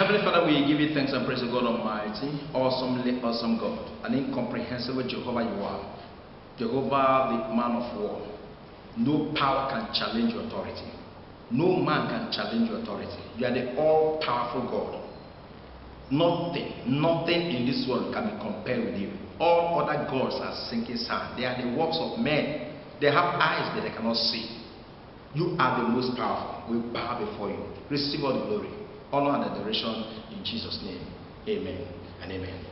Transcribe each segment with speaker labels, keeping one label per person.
Speaker 1: Heavenly Father, we give you thanks and praise to God Almighty, awesome God, an incomprehensible Jehovah you are. Jehovah, the man of war. No power can challenge your authority. No man can challenge your authority. You are the all-powerful God. Nothing in this world can be compared with you. All other gods are sinking sand. They are the works of men. They have eyes that they cannot see. You are the most powerful. We bow before you. Receive all the glory, honor, and adoration in Jesus' name. Amen and amen.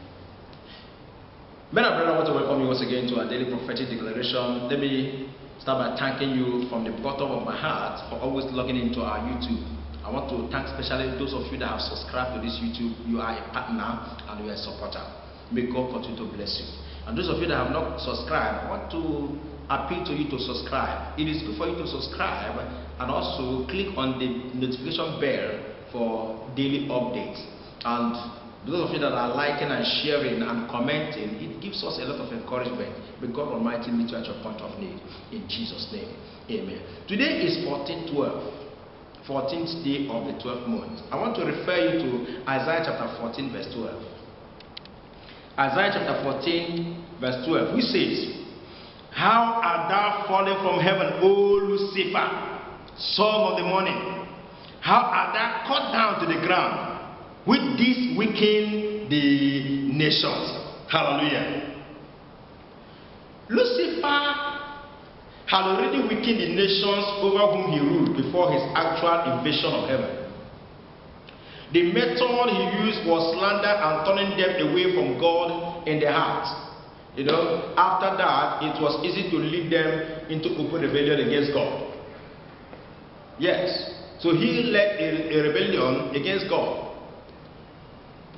Speaker 1: Men and brethren, I want to welcome you once again to our daily prophetic declaration. Let me start by thanking you from the bottom of my heart for always logging into our YouTube. I want to thank especially those of you that have subscribed to this YouTube. You are a partner and you are a supporter. May God continue to bless you. And those of you that have not subscribed, I want to appeal to you to subscribe. It is good for you to subscribe and also click on the notification bell for daily updates. And those of you that are liking and sharing and commenting, it gives us a lot of encouragement. May God Almighty meet you at your point of need. In Jesus' name, amen. Today is 14th day of the 12th month. I want to refer you to Isaiah chapter 14 verse 12. Isaiah chapter 14 verse 12, which says, "How art thou fallen from heaven, O Lucifer, son of the morning? How art thou cut down to the ground? With this weaken the nations." Hallelujah. Lucifer had already weakened the nations over whom he ruled before his actual invasion of heaven. The method he used was slander and turning them away from God in their hearts. You know, after that, it was easy to lead them into open rebellion against God. Yes. So he led a rebellion against God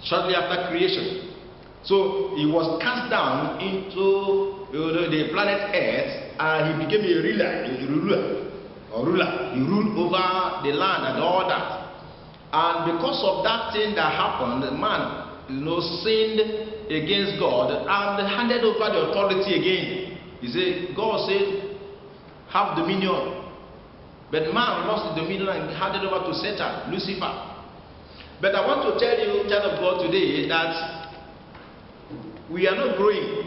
Speaker 1: shortly after creation. So he was cast down into the planet Earth, and he became a ruler. He ruled over the land and all that. And because of that thing that happened, man, sinned against God and handed over the authority again. He said, God said, have dominion. But man lost the dominion and handed over to Satan, Lucifer. But I want to tell you, child of God, today that we are not growing.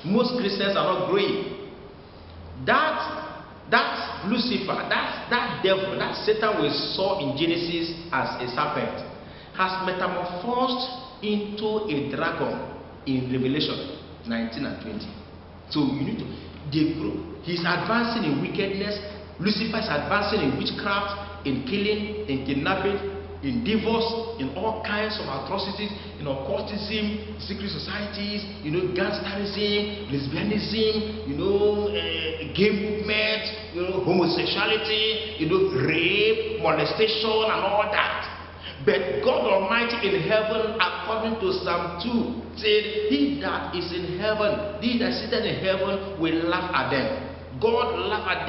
Speaker 1: Most Christians are not growing. That Lucifer, that devil, that Satan we saw in Genesis as a serpent, has metamorphosed into a dragon in Revelation 19 and 20. So you need to grow. He's advancing in wickedness. Lucifer is advancing in witchcraft, in killing, in kidnapping, in divorce, in all kinds of atrocities, in occultism, secret societies, gangsterism, lesbianism, gay movement, homosexuality, rape, molestation, and all that. But God Almighty in heaven, according to Psalm 2, said, "He that is in heaven, he that sitteth in heaven, will laugh at them." God laughed at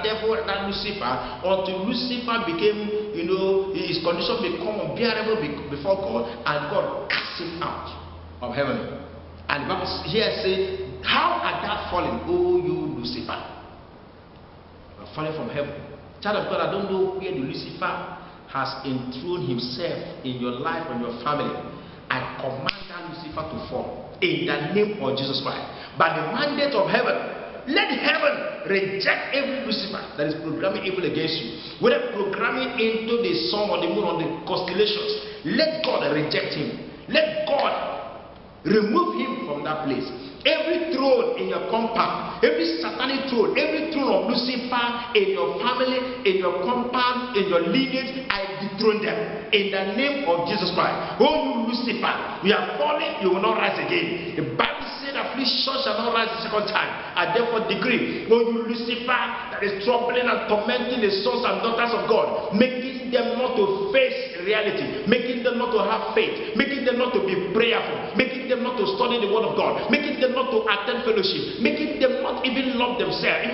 Speaker 1: devil, at Lucifer, until Lucifer became, his condition became unbearable before God, and God cast him out of heaven. And the Bible here says, "How art thou fallen, O you Lucifer?" You are fallen from heaven. Child of God, I don't know where the Lucifer has enthroned himself in your life and your family. I command that Lucifer to fall in the name of Jesus Christ. By the mandate of heaven, let heaven reject every Lucifer that is programming evil against you. Whether programming into the sun or the moon or the constellations, let God reject him. Let God remove him from that place. Every throne in your compound, every satanic throne, every throne of Lucifer in your family, in your compound, in your lineage, I dethrone them in the name of Jesus Christ. Oh, you Lucifer, you are falling, you will not rise again. The Bible said, "Affliction shall not rise the second time." I therefore decree, oh, you Lucifer that is troubling and tormenting the sons and daughters of God, making them not to face reality, making them not to have faith, making them not to be prayerful, making them not to study the word of God, making them not to attend fellowship, making them not even love themselves,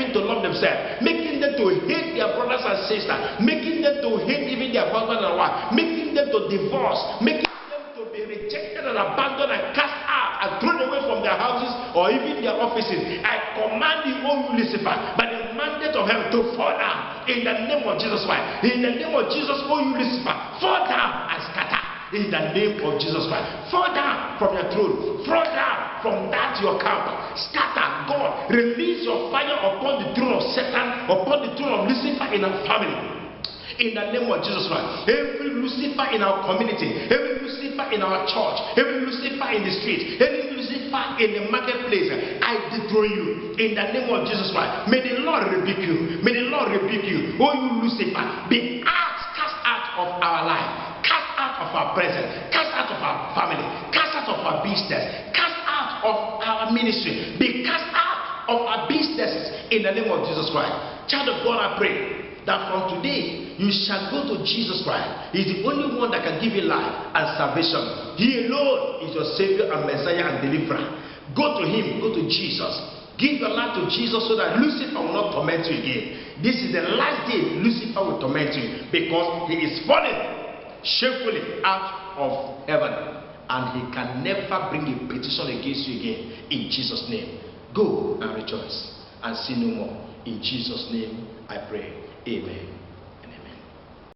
Speaker 1: making them to hate their brothers and sisters, making them to hate even their husband and wife, making them to divorce, making them to be rejected and abandoned and cast out and thrown away from their houses or even their offices. I command you, O Lucifer, by the mandate of heaven, to fall down in the name of Jesus Christ. In the name of Jesus, O Lucifer, fall down and scatter. in the name of Jesus Christ. Fall down from your throne. Fall down from that your camp. Scatter. God, release your fire upon the throne of Satan, upon the throne of Lucifer in our family. In the name of Jesus Christ. Every Lucifer in our community, every Lucifer in our church, every Lucifer in the street, every Lucifer in the marketplace, I dethrone you in the name of Jesus Christ. May the Lord rebuke you. May the Lord rebuke you. Oh, you Lucifer, be cast out of our life, cast out of our presence, cast out of our family, cast out of our business, cast out of our ministry, be cast out of our businesses in the name of Jesus Christ. Child of God, I pray that from today you shall go to Jesus Christ. He is the only one that can give you life and salvation. He alone is your Savior and Messiah and Deliverer. Go to Him, go to Jesus. Give your life to Jesus so that Lucifer will not torment you again. This is the last day Lucifer will torment you, because he is fallen shamefully out of heaven, and he can never bring a petition against you again. In Jesus' name, go and rejoice and sin no more. In Jesus' name I pray. Amen.